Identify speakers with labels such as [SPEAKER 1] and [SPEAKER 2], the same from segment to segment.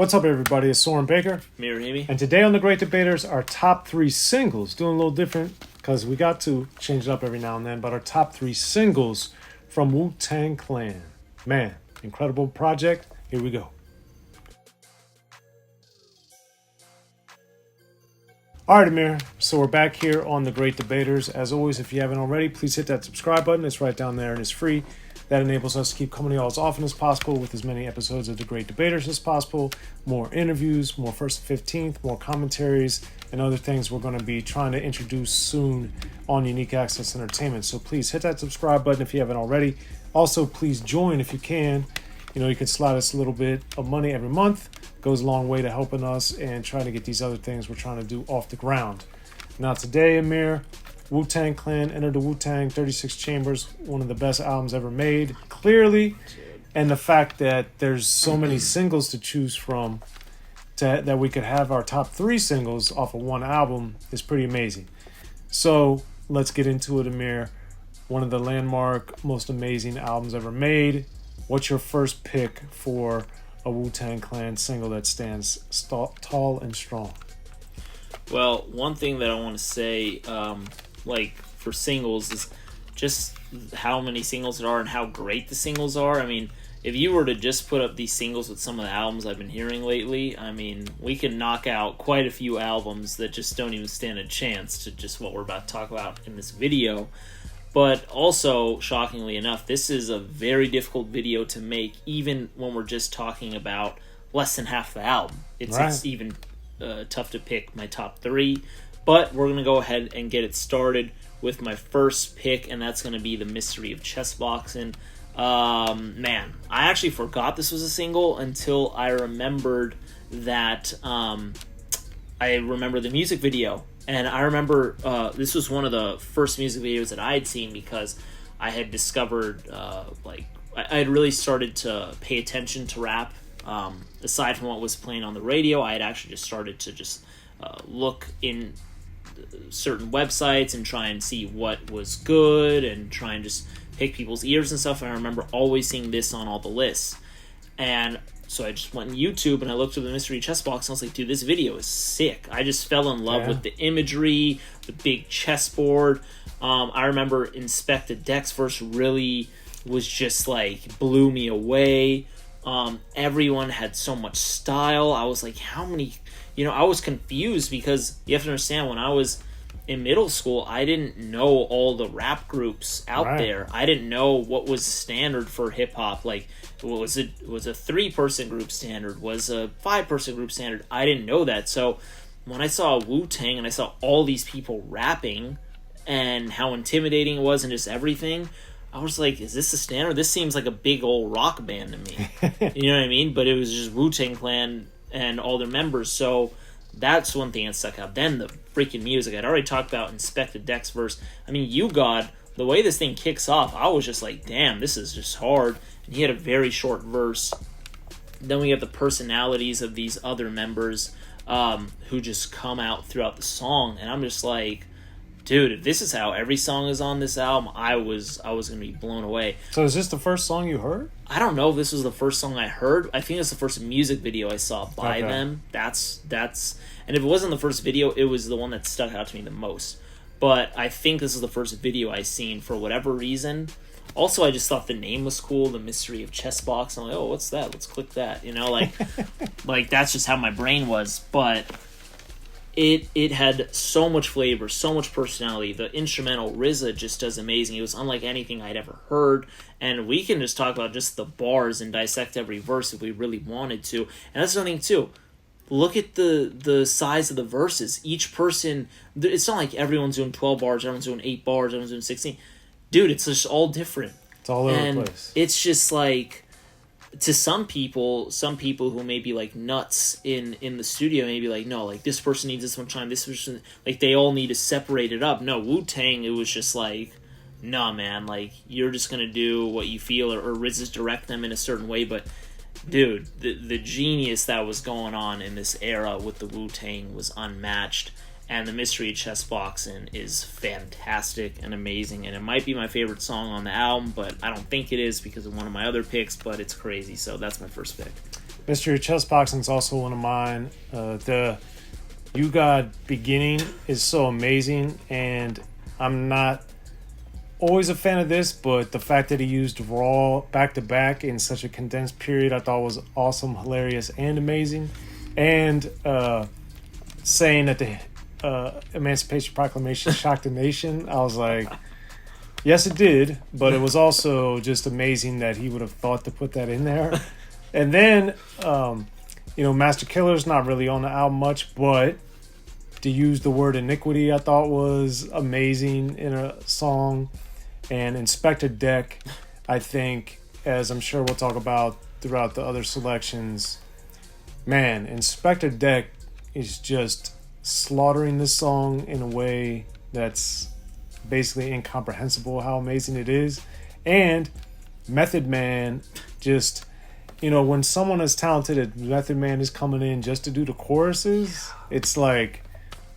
[SPEAKER 1] What's up, everybody? It's Soren Baker.
[SPEAKER 2] Amir, Rahimi.
[SPEAKER 1] And today on The Great Debaters, our top three singles. Doing a little different because we got to change it up every now and then, but our top three singles from Wu-Tang Clan. Man, incredible project. Here we go. All right, Amir. So we're back here on The Great Debaters. As always, if you haven't already, please hit that subscribe button. It's right down there and it's free. That enables us to keep coming to y'all as often as possible with as many episodes of The Great Debaters as possible, more interviews, more First and 15th, more commentaries, and other things we're going to be trying to introduce soon on Unique Access Entertainment. So please hit that subscribe button if you haven't already. Also, please join if you can. You can slide us a little bit of money every month. Goes a long way to helping us and trying to get these other things we're trying to do off the ground. Now today, Amir, Wu-Tang Clan, Enter the Wu-Tang, 36 Chambers, one of the best albums ever made, clearly. And the fact that there's so many singles to choose from that we could have our top three singles off of one album is pretty amazing. So let's get into it, Amir. One of the landmark, most amazing albums ever made. What's your first pick for a Wu-Tang Clan single that stands tall and strong?
[SPEAKER 2] Well, one thing that I want to say, for singles, is just how many singles there are and how great the singles are. I mean, if you were to just put up these singles with some of the albums I've been hearing lately, I mean, we can knock out quite a few albums that just don't even stand a chance to just what we're about to talk about in this video. But also, shockingly enough, this is a very difficult video to make, even when we're just talking about less than half the album. It's even tough to pick my top three. But we're going to go ahead and get it started with my first pick, and that's going to be The Mystery of Chess Boxing. Man, I actually forgot this was a single until I remembered that I remember the music video. And I remember this was one of the first music videos that I had seen because I had discovered, I had really started to pay attention to rap. Aside from what was playing on the radio, I had actually just started to just look in certain websites and try and see what was good and try and just pick people's ears and stuff. And I remember always seeing this on all the lists. And so I just went on YouTube and I looked at The Mystery Chess Box and I was like, dude, this video is sick. I just fell in love with the imagery, the big chessboard. I remember Inspector Deck's verse really was just blew me away. Everyone had so much style. I was like, how many, I was confused because you have to understand, when I was in middle school, I didn't know all the rap groups out there. I didn't know what was standard for hip hop. Was a 3-person group standard? Was a 5-person group standard? I didn't know that. So when I saw Wu-Tang and I saw all these people rapping and how intimidating it was and just everything, I was like, is this the standard? This seems like a big old rock band to me. You know what I mean? But it was just Wu-Tang Clan and all their members. So that's one thing that stuck out. Then the freaking music. I'd already talked about Inspector Deck's verse. I mean, You God, the way this thing kicks off, I was just like, damn, this is just hard. And he had a very short verse. Then we have the personalities of these other members who just come out throughout the song. And I'm just like, dude, if this is how every song is on this album, I was going to be blown away.
[SPEAKER 1] So is this the first song you heard?
[SPEAKER 2] I don't know if this was the first song I heard. I think it's the first music video I saw by them. That's and if it wasn't the first video, it was the one that stuck out to me the most. But I think this is the first video I seen for whatever reason. Also, I just thought the name was cool, The Mystery of Chess Box. I'm like, oh, what's that? Let's click that. Like that's just how my brain was. But it had so much flavor, so much personality. The instrumental RZA just does amazing. It was unlike anything I'd ever heard. And we can just talk about just the bars and dissect every verse if we really wanted to. And that's another thing too. Look at the size of the verses. Each person, it's not like everyone's doing 12 bars, everyone's doing 8 bars, everyone's doing 16. Dude, it's just all different.
[SPEAKER 1] It's all over the place.
[SPEAKER 2] It's just like, to some people who may be nuts in the studio may be like, no, this person needs this much time, this person, they all need to separate it up. No, Wu-Tang, it was just like, nah, man, you're just gonna do what you feel, or RZA's direct them in a certain way. But dude, the genius that was going on in this era with the Wu-Tang was unmatched. And The Mystery of Chess Boxing is fantastic and amazing, and it might be my favorite song on the album, but I don't think it is because of one of my other picks, but it's crazy, so that's my first pick.
[SPEAKER 1] Mystery Chess Boxing is also one of mine. The You God beginning is so amazing, and I'm not always a fan of this, but the fact that he used Raw back to back in such a condensed period I thought was awesome, hilarious, and amazing. And saying that the Emancipation Proclamation shocked the nation, I was like, yes, it did, but it was also just amazing that he would have thought to put that in there. And then, Master Killer's not really on the album much, but to use the word iniquity, I thought was amazing in a song. And Inspector Deck, I think, as I'm sure we'll talk about throughout the other selections, man, Inspector Deck is just slaughtering this song in a way that's basically incomprehensible how amazing it is. And Method Man, just, when someone as talented as Method Man is coming in just to do the choruses, it's like,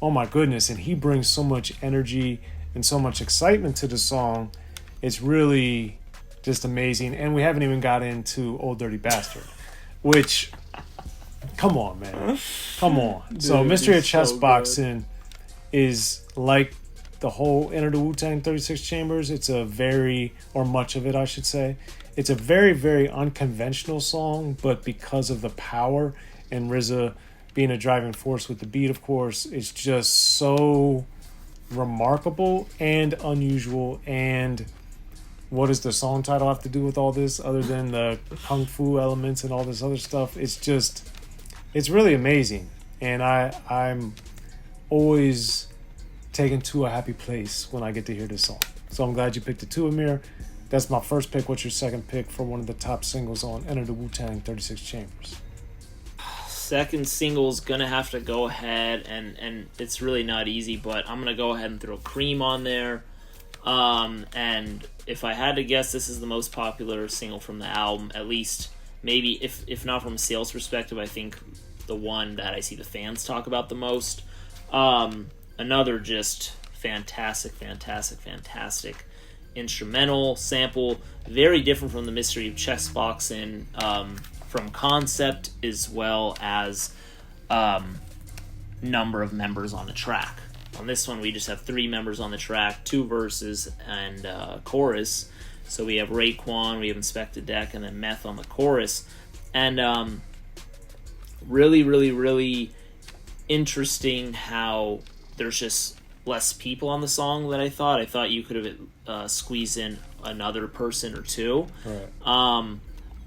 [SPEAKER 1] oh my goodness. And he brings so much energy and so much excitement to the song. It's really just amazing. And we haven't even got into Old Dirty Bastard, which, come on, man. Come on. Dude, so Mystery of Chess Boxing is like the whole Enter the Wu-Tang 36 Chambers. It's much of it, I should say. It's a very, very unconventional song, but because of the power and RZA being a driving force with the beat, of course, it's just so remarkable and unusual. And what does the song title have to do with all this other than the kung fu elements and all this other stuff? It's really amazing. And I'm always taken to a happy place when I get to hear this song. So I'm glad you picked it too, Amir. That's my first pick. What's your second pick for one of the top singles on Enter the Wu-Tang 36 Chambers?
[SPEAKER 2] Second single's gonna have to go ahead, and it's really not easy, but I'm gonna go ahead and throw C.R.E.A.M on there. And if I had to guess, this is the most popular single from the album, at least maybe if not from a sales perspective, I think the one that I see the fans talk about the most. Another just fantastic instrumental sample, very different from the Mystery of Chess Boxing, from concept as well as number of members on the track. On this one, we just have 3 members on the track, 2 verses and chorus. So we have Raekwon, we have Inspector Deck, and then Meth on the chorus. And really, really, really interesting how there's just less people on the song than I thought. I thought you could have squeezed in another person or 2.
[SPEAKER 1] Right.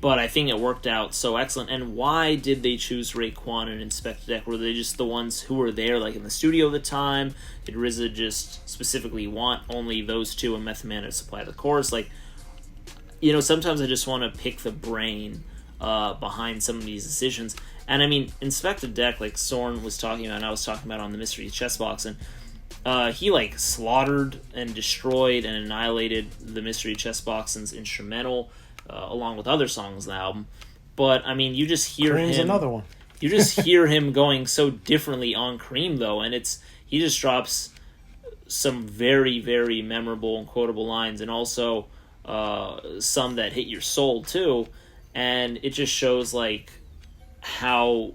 [SPEAKER 2] But I think it worked out so excellent. And why did they choose Raekwon and Inspector Deck? Were they just the ones who were there, like in the studio at the time? Did RZA just specifically want only those 2 and Method Man to supply the chorus? Like, sometimes I just want to pick the brain behind some of these decisions. And I mean, Inspector Deck, like Soren was talking about, and I was talking about on the Mystery of Chess Boxing, he like slaughtered and destroyed and annihilated the Mystery of Chess Boxing's instrumental, along with other songs on the album. But I mean, you just hear
[SPEAKER 1] C.R.E.A.M's
[SPEAKER 2] him.
[SPEAKER 1] Another one.
[SPEAKER 2] You just hear him going so differently on C.R.E.A.M though, and he just drops some very, very memorable and quotable lines, and also some that hit your soul too. And it just shows like how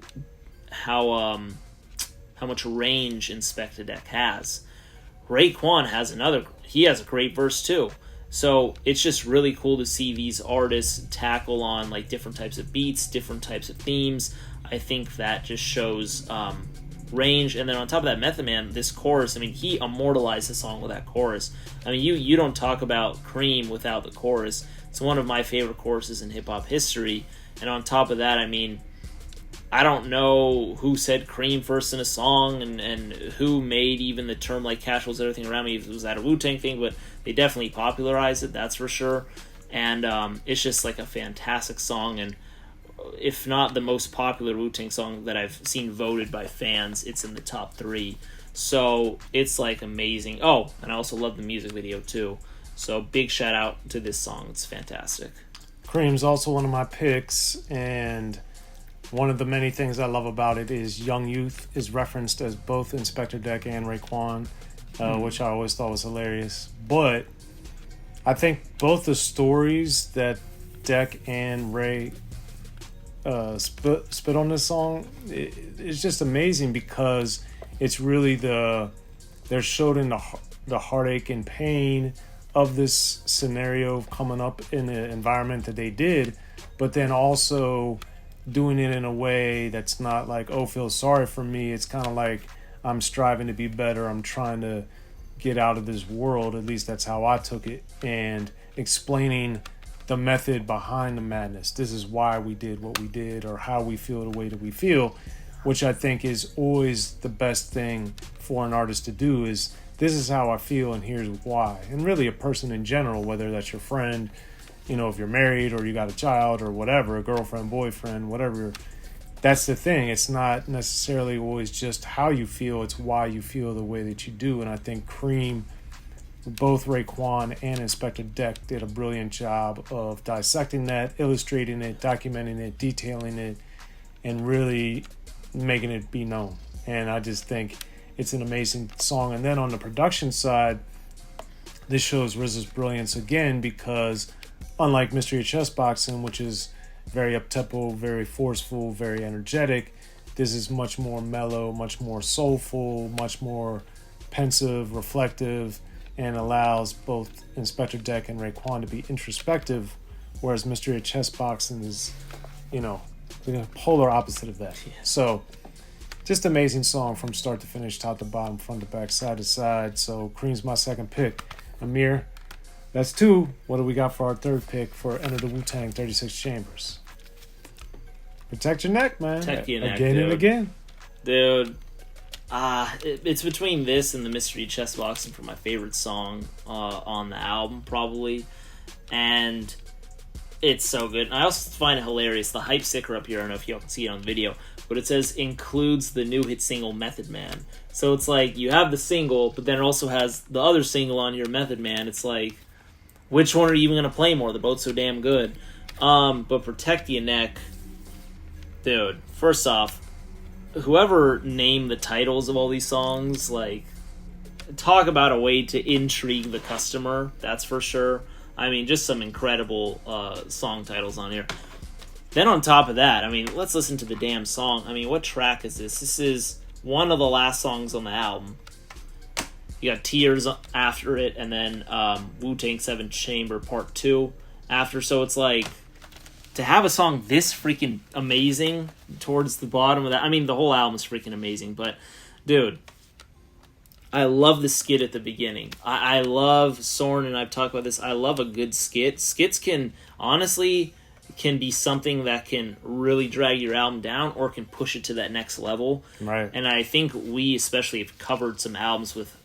[SPEAKER 2] much range Inspector Deck has. Raekwon has a great verse too. So it's just really cool to see these artists tackle on like different types of beats, different types of themes. I think that just shows range. And then on top of that, Method Man, this chorus, I mean, he immortalized the song with that chorus. I mean, you don't talk about C.R.E.A.M without the chorus. It's one of my favorite choruses in hip-hop history. And on top of that, I mean, I don't know who said C.R.E.A.M first in a song and who made even the term like cash rules everything around me. If it was that a Wu-Tang thing, but they definitely popularized it, that's for sure. And it's just like a fantastic song, and if not the most popular Wu-Tang song that I've seen voted by fans, it's in the top 3. So it's like amazing. Oh, and I also love the music video too. So big shout out to this song. It's fantastic.
[SPEAKER 1] C.R.E.A.M's also one of my picks, and one of the many things I love about it is Young Youth is referenced as both Inspector Deck and Raekwon, which I always thought was hilarious. But I think both the stories that Deck and Ray spit on this song, it's just amazing because it's really they're showed in the heartache and pain of this scenario coming up in the environment that they did, but then also doing it in a way that's not like, oh, feel sorry for me. It's kind of like, I'm striving to be better. I'm trying to get out of this world. At least that's how I took it. And explaining the method behind the madness. This is why we did what we did, or how we feel the way that we feel, which I think is always the best thing for an artist to do, is this is how I feel and here's why. And really a person in general, whether that's your friend, you know, if you're married or you got a child or whatever, a girlfriend, boyfriend, whatever. That's the thing. It's not necessarily always just how you feel. It's why you feel the way that you do. And I think C.R.E.A.M, both Raekwon and Inspector Deck, did a brilliant job of dissecting that, illustrating it, documenting it, detailing it, and really making it be known. And I just think it's an amazing song. And then on the production side, this shows RZA's brilliance again, because unlike Mystery of Chess Boxing, which is very up-tempo, very forceful, very energetic, this is much more mellow, much more soulful, much more pensive, reflective, and allows both Inspector Deck and Raekwon to be introspective, whereas Mystery of Chess Boxing is, you know, the polar opposite of that.
[SPEAKER 2] Yeah.
[SPEAKER 1] So, just amazing song from start to finish, top to bottom, front to back, side to side. So, C.R.E.A.M's my second pick. Amir, that's 2. What do we got for our third pick for Enter the Wu-Tang 36 Chambers? Protect your neck, man.
[SPEAKER 2] Protect your neck,
[SPEAKER 1] again
[SPEAKER 2] dude.
[SPEAKER 1] and again.
[SPEAKER 2] Dude, it's between this and the Mystery Chess Boxing for my favorite song on the album, probably. And it's so good. And I also find it hilarious. The hype sticker up here, I don't know if y'all can see it on the video, but it says includes the new hit single Method Man. So it's like you have the single, but then it also has the other single on your Method Man. It's like, which one are you even going to play more? They're both so damn good. But Protect Your Neck, dude, first off, whoever named the titles of all these songs, like, talk about a way to intrigue the customer, that's for sure. I mean, just some incredible song titles on here. Then on top of that, I mean, let's listen to the damn song. I mean, what track is this? This is one of the last songs on the album. You got Tears after it, and then Wu-Tang 7 Chamber Part 2 after. So it's like, to have a song this freaking amazing towards the bottom of that. I mean, the whole album is freaking amazing, but dude, I love the skit at the beginning. I love Soren, and I've talked about this. I love a good skit. Skits can be something that can really drag your album down or can push it to that next level.
[SPEAKER 1] Right.
[SPEAKER 2] And I think we especially have covered some albums with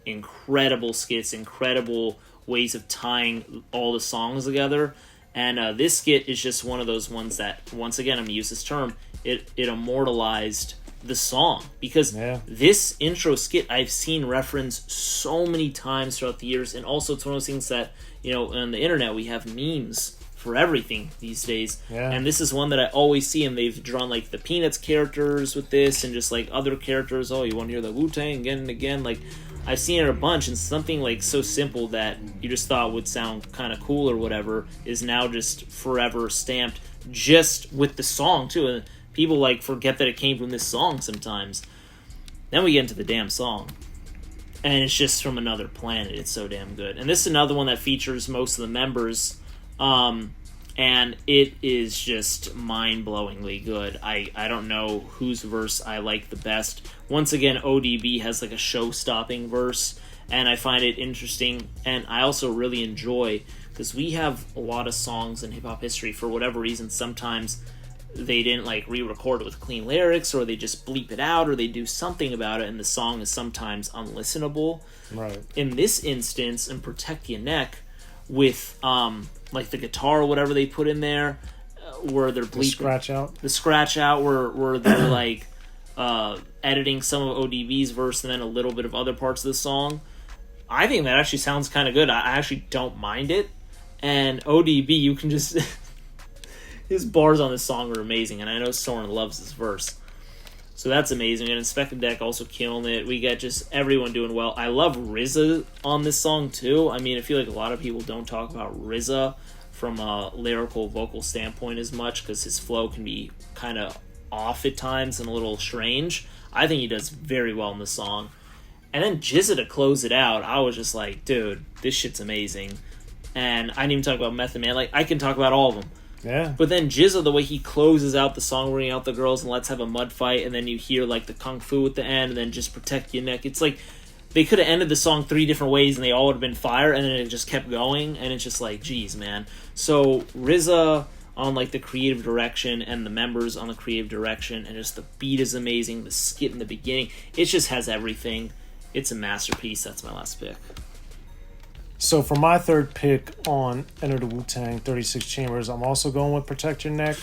[SPEAKER 2] incredible skits, incredible ways of tying all the songs together. And this skit is just one of those ones that, once again, I'm going to use this term, it immortalized the song. Because this intro skit I've seen referenced so many times throughout the years, and also it's one of those things that, you know, on the internet we have memes for everything these days.
[SPEAKER 1] Yeah.
[SPEAKER 2] And this is one that I always see, and they've drawn like the Peanuts characters with this, and just like other characters. Oh, you want to hear the Wu-Tang again and again? Like, I've seen it a bunch, and something like so simple that you just thought would sound kind of cool or whatever is now just forever stamped just with the song too. And people like forget that it came from this song sometimes. Then we get into the damn song, and it's just from another planet. It's so damn good. And this is another one that features most of the members, and it is just mind-blowingly good. I don't know whose verse I like the best. Once again, ODB has like a show-stopping verse, and I find it interesting, and I also really enjoy, because we have a lot of songs in hip-hop history, for whatever reason, sometimes they didn't like re-record it with clean lyrics, or they just bleep it out, or they do something about it, and the song is sometimes unlistenable.
[SPEAKER 1] Right.
[SPEAKER 2] In this instance, in Protect Your Neck, with like the guitar or whatever they put in there, where they're bleeping the scratch out, where they're like editing some of ODB's verse and then a little bit of other parts of the song. I think that actually sounds kind of good. I actually don't mind it. And ODB, you can just his bars on this song are amazing, and I know Soren loves this verse. So that's amazing. And Inspector Deck also killing it. We got just everyone doing well. I love RZA on this song too. I mean, I feel like a lot of people don't talk about RZA from a lyrical vocal standpoint as much, because his flow can be kind of off at times and a little strange. I think he does very well in the song. And then Xzibit to close it out, I was just like, dude, this shit's amazing. And I didn't even talk about Method Man. Like, I can talk about all of them.
[SPEAKER 1] Yeah.
[SPEAKER 2] But then Xzibit, the way he closes out the song, bringing out the girls and let's have a mud fight, and then you hear like the kung fu at the end, and then just protect your neck. It's like they could have ended the song 3 different ways, and they all would have been fire, and then it just kept going, and it's just like, geez, man. So RZA on like the creative direction, and the members on the creative direction, and just the beat is amazing. The skit in the beginning, it just has everything. It's a masterpiece. That's my last pick.
[SPEAKER 1] So for my third pick on Enter the Wu-Tang 36 Chambers, I'm also going with Protect Your Neck.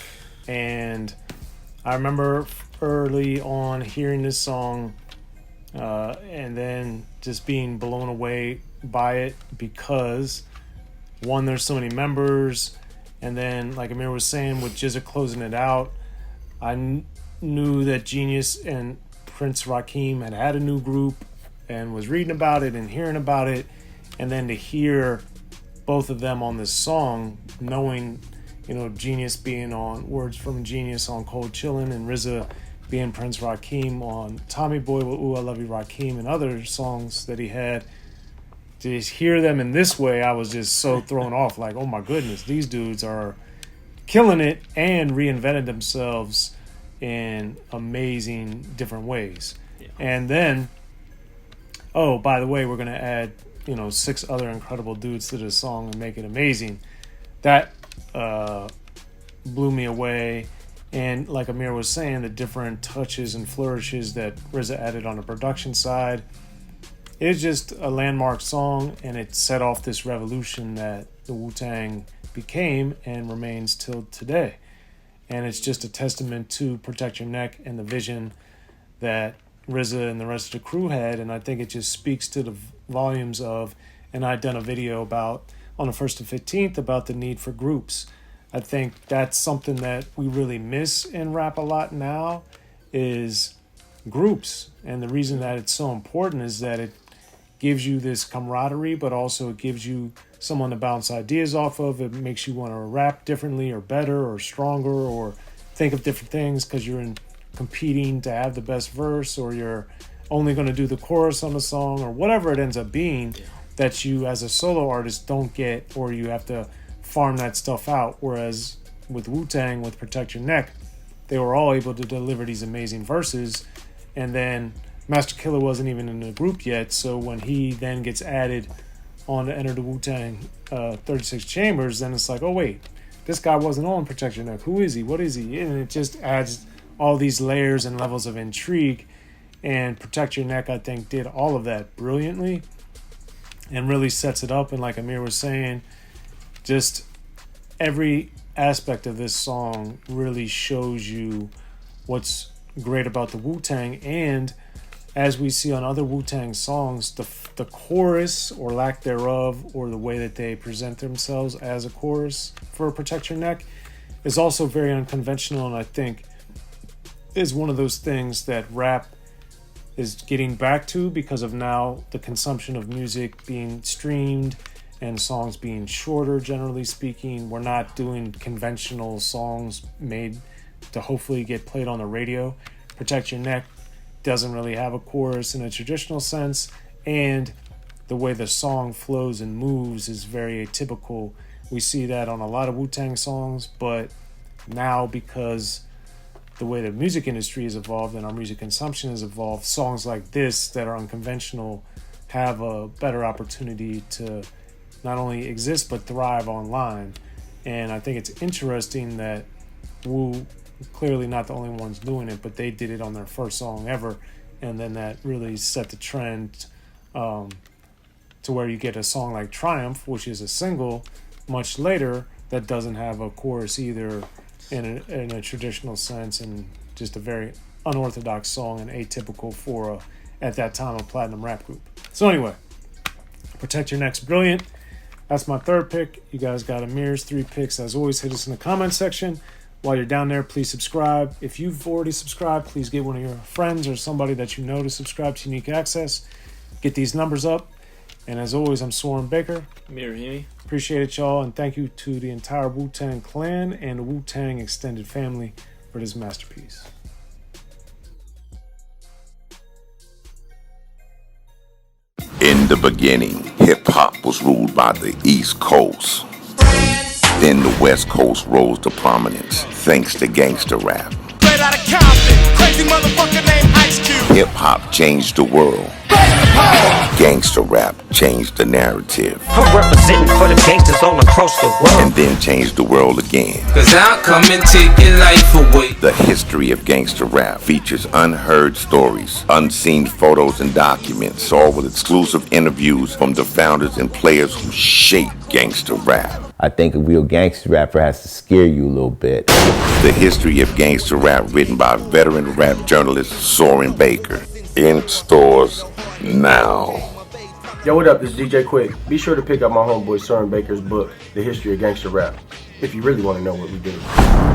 [SPEAKER 1] And I remember early on hearing this song and then just being blown away by it because, one, there's so many members, and then, like Amir was saying, with Xzibit closing it out, I knew that Genius and Prince Rakeem had a new group and was reading about it and hearing about it. And then to hear both of them on this song, knowing, Genius being on Words from Genius on Cold Chillin', and RZA being Prince Rakeem on Tommy Boy with Ooh I Love You Rakeem, and other songs that he had, to just hear them in this way, I was just so thrown off. Like, oh my goodness, these dudes are killing it and reinvented themselves in amazing different ways. Yeah. And then, oh, by the way, we're going to add 6 other incredible dudes to this song and make it amazing. That blew me away. And like Amir was saying, the different touches and flourishes that RZA added on the production side, it's just a landmark song, and it set off this revolution that the Wu-Tang became and remains till today. And it's just a testament to Protect Your Neck and the vision that RZA and the rest of the crew had, and I think it just speaks to the volumes of, and I'd done a video about on the 1st and 15th about the need for groups. I think that's something that we really miss in rap a lot now is groups, and the reason that it's so important is that it gives you this camaraderie, but also it gives you someone to bounce ideas off of. It makes you want to rap differently or better or stronger or think of different things because you're competing to have the best verse, or you're only going to do the chorus on the song, or whatever it ends up being that you as a solo artist don't get, or you have to farm that stuff out. Whereas with Wu-Tang, with Protect Your Neck, they were all able to deliver these amazing verses, and then Master Killer wasn't even in the group yet, so when he then gets added on to Enter the Wu-Tang 36 Chambers, then it's like, oh wait, this guy wasn't on Protect Your Neck. Who is he? What is he? And it just adds all these layers and levels of intrigue, and Protect Your Neck, I think, did all of that brilliantly and really sets it up. And like Amir was saying, just every aspect of this song really shows you what's great about the Wu-Tang. And as we see on other Wu-Tang songs, the chorus or lack thereof, or the way that they present themselves as a chorus for Protect Your Neck, is also very unconventional, and I think is one of those things that rap is getting back to because of now the consumption of music being streamed and songs being shorter, generally speaking. We're not doing conventional songs made to hopefully get played on the radio. Protect Your Neck doesn't really have a chorus in a traditional sense, and the way the song flows and moves is very atypical. We see that on a lot of Wu-Tang songs, but now because the way the music industry has evolved and our music consumption has evolved, songs like this that are unconventional have a better opportunity to not only exist but thrive online. And I think it's interesting that Wu, clearly not the only ones doing it, but they did it on their first song ever, and then that really set the trend to where you get a song like Triumph, which is a single much later, that doesn't have a chorus either in a traditional sense, and just a very unorthodox song and atypical for at that time a platinum rap group. So anyway, Protect Your Neck's brilliant. That's my third pick. You guys got Amir's 3 picks. As always, hit us in the comment section. While you're down there, please subscribe. If you've already subscribed, please get one of your friends or somebody that you know to subscribe to Unique Access. Get these numbers up. And as always, I'm Soren Baker.
[SPEAKER 2] Amir, Rahimi.
[SPEAKER 1] Appreciate it, y'all, and thank you to the entire Wu-Tang clan and the Wu-Tang extended family for this masterpiece.
[SPEAKER 3] In the beginning, hip-hop was ruled by the East Coast. Then the West Coast rose to prominence thanks to gangster rap.
[SPEAKER 4] Straight out of Compton, crazy motherfucker named Ice Cube.
[SPEAKER 3] Hip-hop changed the world. Gangster rap changed the narrative.
[SPEAKER 5] I'm representing for the gangsters all across the world.
[SPEAKER 3] And then changed the world again.
[SPEAKER 6] Cause I'll come and take your life away.
[SPEAKER 3] The history of gangster rap features unheard stories, unseen photos and documents, all with exclusive interviews from the founders and players who shaped gangster rap.
[SPEAKER 7] I think a real gangster rapper has to scare you a little bit.
[SPEAKER 3] The history of gangster rap written by veteran rap journalist Soren Baker. In stores now.
[SPEAKER 8] Yo, what up? This is DJ Quick. Be sure to pick up my homeboy Soren Baker's book, The History of Gangster Rap, if you really want to know what we do.